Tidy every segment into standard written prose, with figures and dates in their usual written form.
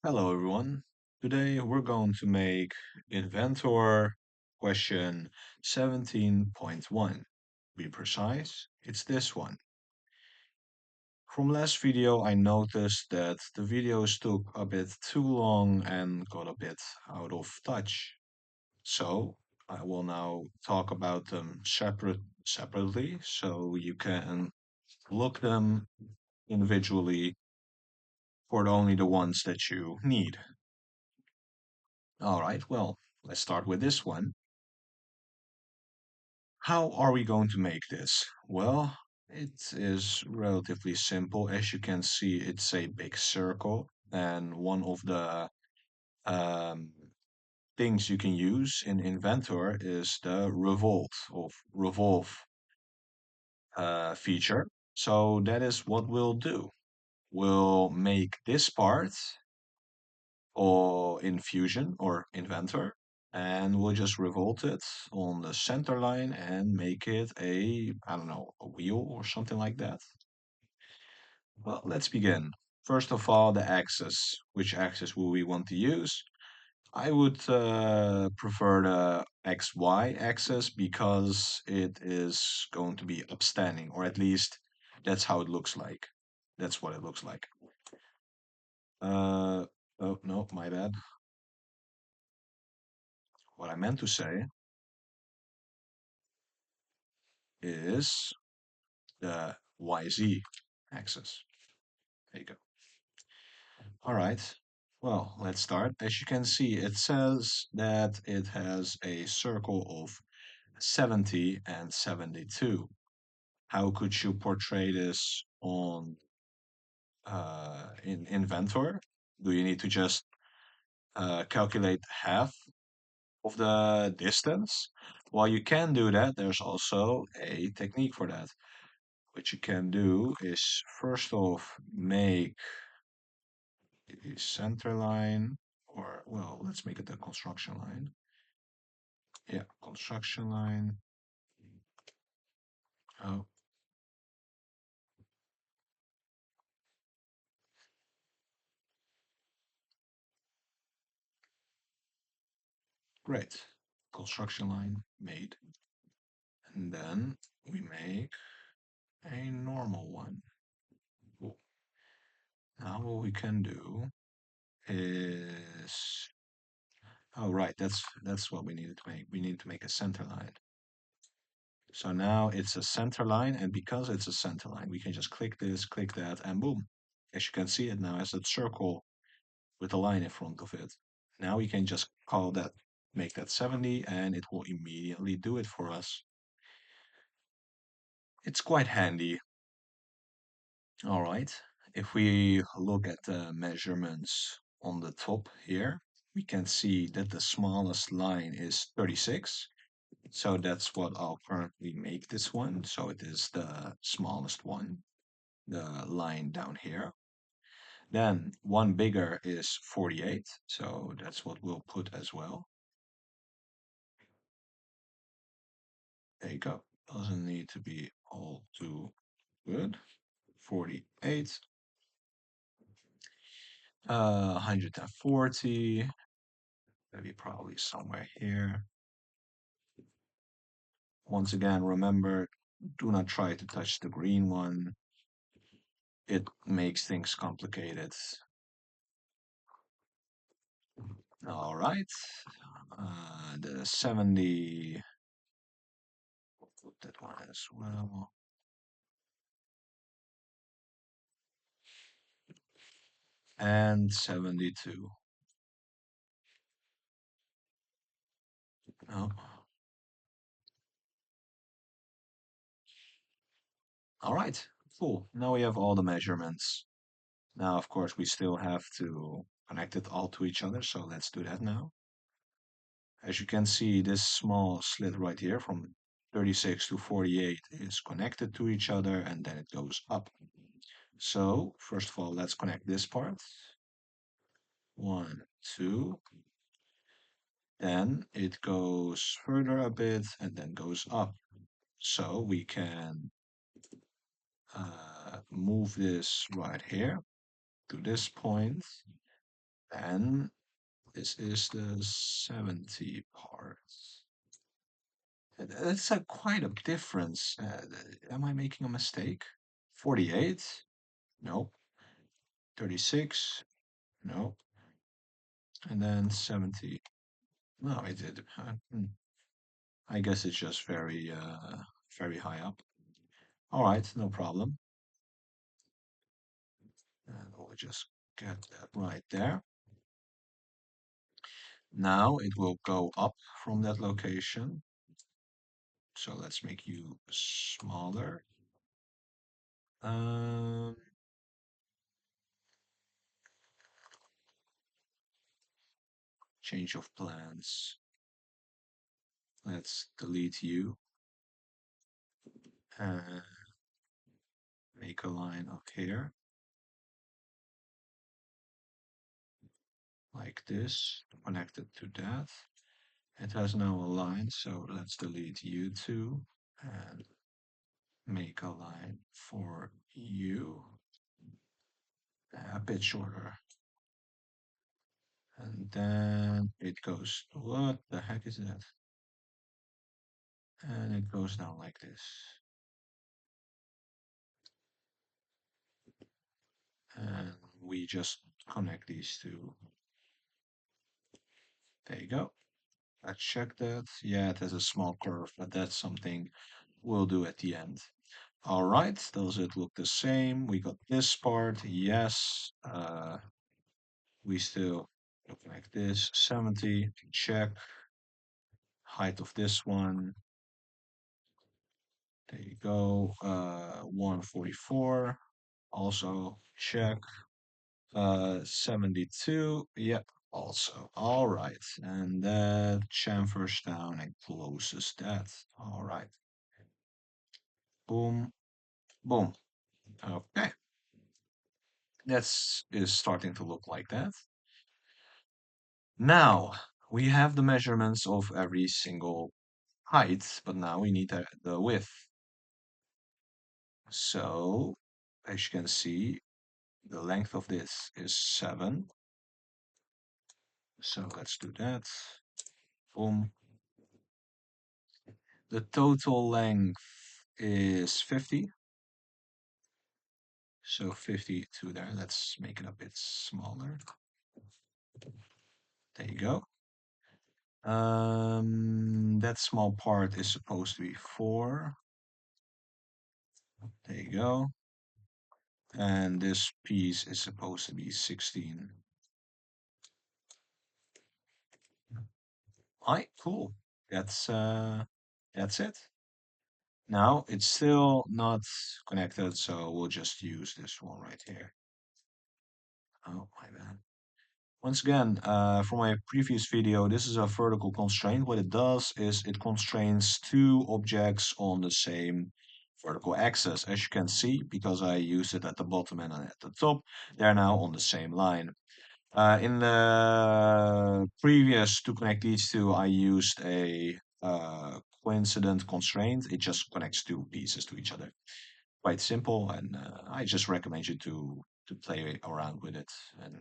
Hello everyone. Today we're going to make Inventor question 17.1. Be precise, it's this one. From last video I noticed that the videos took a bit too long and got a bit out of touch. So I will now talk about them separately so you can look them individually for only the ones that you need. All right, well, let's start with this one. How are we going to make this? Well, it is relatively simple. As you can see, it's a big circle, and one of the um, things you can use in Inventor is the revolve feature. So that is what we'll do. We'll make this part or in Fusion or Inventor, and we'll just revolve it on the center line and make it I don't know, a wheel or something like that. Well, let's begin. First of all, the axis. Which axis will we want to use? I would prefer the XY axis because it is going to be upstanding, or at least that's how it looks like. That's what it looks like. Uh, oh, no, my bad. What I meant to say is the YZ axis. There you go. All right. Well, let's start. As you can see, it says that it has a circle of 70 and 72. How could you portray this on in Inventor? Do you need to just calculate half of the distance? Well, you can do that. There's also a technique for that. What you can do is first off make a center line, or well, let's make it a construction line. Yeah, construction line. Oh, great. Construction line made. And then we make a normal one. Cool. Now what we can do is oh right, that's what we needed to make. We need to make a center line. So now it's a center line, and because it's a center line, we can just click this, click that, and boom. As you can see, it now has a circle with a line in front of it. Now we can just call that, make that 70, and it will immediately do it for us. It's quite handy. All right. If we look at the measurements on the top here, we can see that the smallest line is 36. So that's what I'll currently make this one. So it is the smallest one, the line down here. Then one bigger is 48. So that's what we'll put as well. There you go. Doesn't need to be all too good. 48. 140. Maybe probably somewhere here. Once again, remember, do not try to touch the green one. It makes things complicated. All right. The 70, we'll put that one as well. And 72. Oh, all right. Cool. Now we have all the measurements. Now, of course, we still have to connect it all to each other. So let's do that now. As you can see, this small slit right here from 36 to 48 is connected to each other and then it goes up. So first of all, let's connect this part. One, two. Then it goes further a bit and then goes up. So we can move this right here to this point. And this is the 70 part. It's a quite a difference. Am I making a mistake? 48? No. 36? No. And then 70. No, it did. I guess it's just very high up. All right, no problem. And we'll just get that right there. Now it will go up from that location. So let's make you smaller. Um, change of plans. Let's delete you and make a line up here like this, connected to that. It has now a line, so let's delete you too and make a line for you a bit shorter. And then it goes, what the heck is that? And it goes down like this. And we just connect these two. There you go. Let's check that. Yeah, it has a small curve, but that's something we'll do at the end. All right, does it look the same? We got this part, yes. We still look like this, 70, check. Height of this one, there you go, 144, also check. 72, yep, also. All right, and that chamfers down and closes that. All right, boom, boom. Okay, that's is starting to look like that. Now we have the measurements of every single height, but now we need the width. So as you can see, the length of this is 7. So let's do that. Boom. The total length is 50. So 50 to there. Let's make it a bit smaller. There you go. That small part is supposed to be 4. There you go. And this piece is supposed to be 16. Alright, cool. That's it. Now it's still not connected, so we'll just use this one right here. Oh my bad. Once again, from my previous video, this is a vertical constraint. What it does is it constrains two objects on the same vertical axis. As you can see, because I used it at the bottom and at the top, they're now on the same line. In the previous, to connect these two, I used a coincident constraint. It just connects two pieces to each other. Quite simple, and I just recommend you to play around with it, and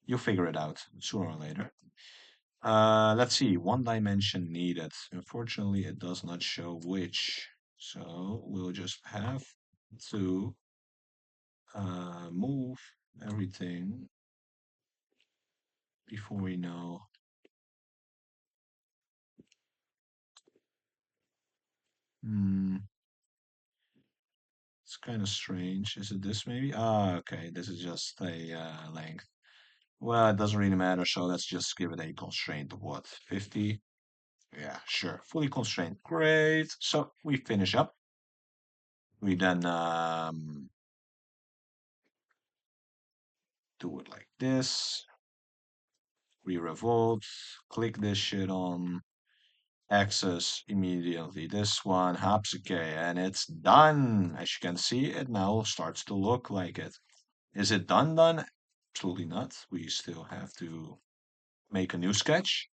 you'll figure it out sooner or later. Let's see, one dimension needed. Unfortunately, it does not show which, so we'll just have to move everything before we know. Hmm, it's kind of strange. Is it this maybe? Ah, okay, this is just a length. Well, it doesn't really matter, so let's just give it a constraint of what? 50? Yeah, sure. Fully constrained. Great. So we finish up. We then do it like this. We revolve, click this shit on, access immediately this one, hapsike, and it's done. As you can see, it now starts to look like it. Is it done? Absolutely not. We still have to make a new sketch.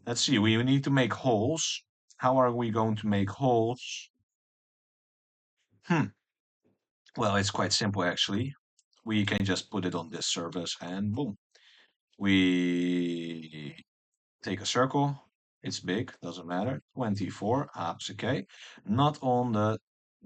Let's see, we need to make holes. How are we going to make holes? Hmm. Well, it's quite simple actually. We can just put it on this surface and boom. We take a circle. It's big, doesn't matter. 24, it's okay. Not on the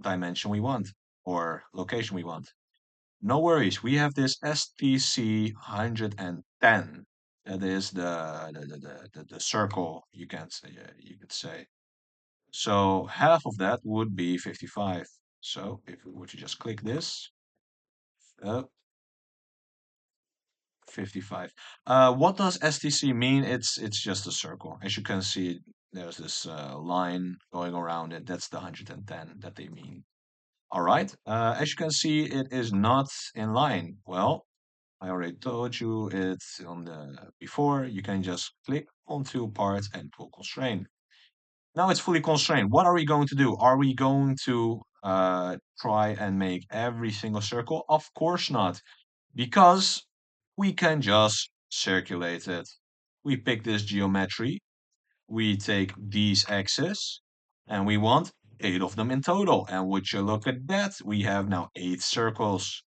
dimension we want or location we want. No worries. We have this STC 110. That is the circle you can say, you could say. So half of that would be 55. So if we were to just click this, uh, 55. What does STC mean? It's just a circle. As you can see, there's this line going around it. That's the 110 that they mean. All right. As you can see, it is not in line. Well, I already told you it's on the before. You can just click on two parts and it will constrain. Now it's fully constrained. What are we going to do? Are we going to try and make every single circle? Of course not, because we can just circulate it. We pick this geometry, we take these axes, and we want 8 of them in total. And would you look at that? We have now 8 circles.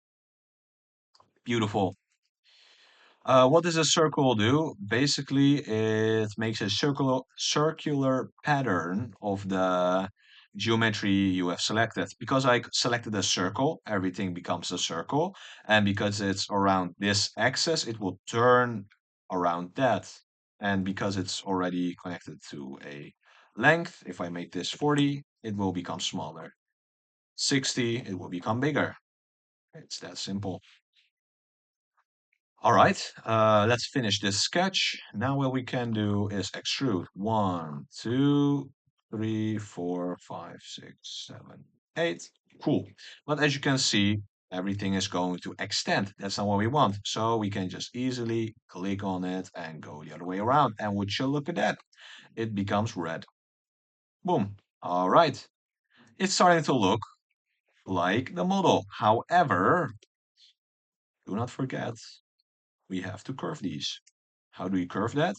Beautiful. What does a circle do? Basically, it makes a circular pattern of the geometry you have selected. Because I selected a circle, everything becomes a circle. And because it's around this axis, it will turn around that. And because it's already connected to a length, if I make this 40, it will become smaller. 60, it will become bigger. It's that simple. All right, let's finish this sketch. Now what we can do is extrude. 1, 2, 3, 4, 5, 6, 7, 8. Cool. But as you can see, everything is going to extend. That's not what we want. So we can just easily click on it and go the other way around. And would you look at that? It becomes red. Boom. All right. It's starting to look like the model. However, do not forget, we have to curve these. How do we curve that?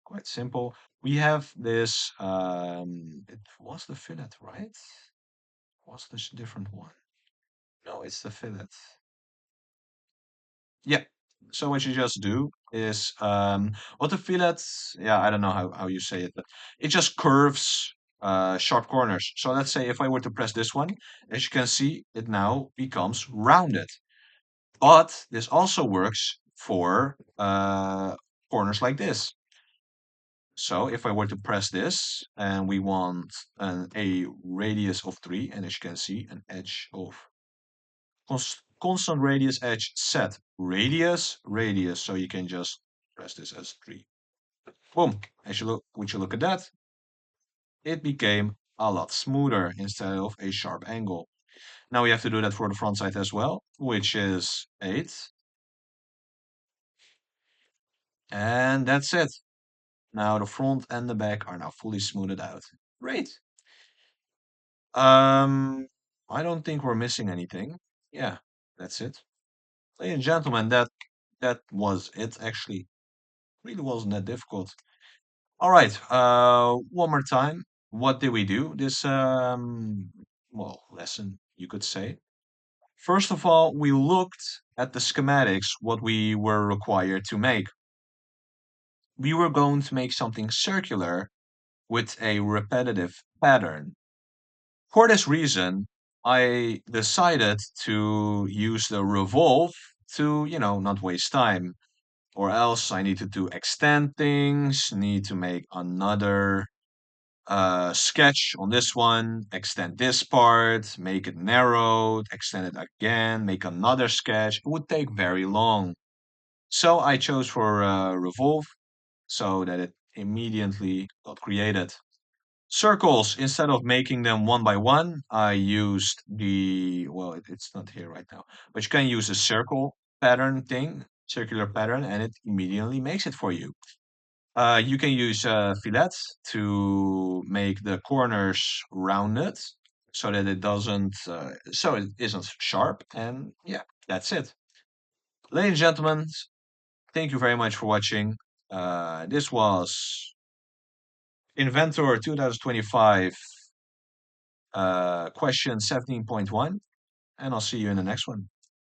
Quite simple. We have this, it was the fillet, right? Was this a different one? No, it's the fillet. Yeah. So what you just do is, what the fillet, yeah, I don't know how you say it, but it just curves sharp corners. So let's say if I were to press this one, as you can see, it now becomes rounded. But this also works for corners like this. So if I were to press this and we want a radius of 3, and as you can see, an edge of constant radius edge set radius, so you can just press this as 3. Boom. As you look, would you look at that? It became a lot smoother instead of a sharp angle. Now we have to do that for the front side as well, which is 8. And that's it. Now the front and the back are now fully smoothed out. Great. Um, I don't think we're missing anything. Yeah, that's it. Ladies and gentlemen, that was it actually. Really wasn't that difficult. All right, one more time. What did we do? This well, lesson, you could say. First of all, we looked at the schematics, what we were required to make. We were going to make something circular with a repetitive pattern. For this reason, I decided to use the revolve to, not waste time. Or else I needed to extend things, need to make another sketch on this one, extend this part, make it narrowed, extend it again, make another sketch. It would take very long. So I chose for revolve so that it immediately got created. Circles, instead of making them one by one, I used well, it's not here right now, but you can use a circle pattern thing, circular pattern, and it immediately makes it for you. You can use fillets to make the corners rounded so that it doesn't, so it isn't sharp. And yeah, that's it. Ladies and gentlemen, thank you very much for watching. This was Inventor 2025. Question 17.1, and I'll see you in the next one.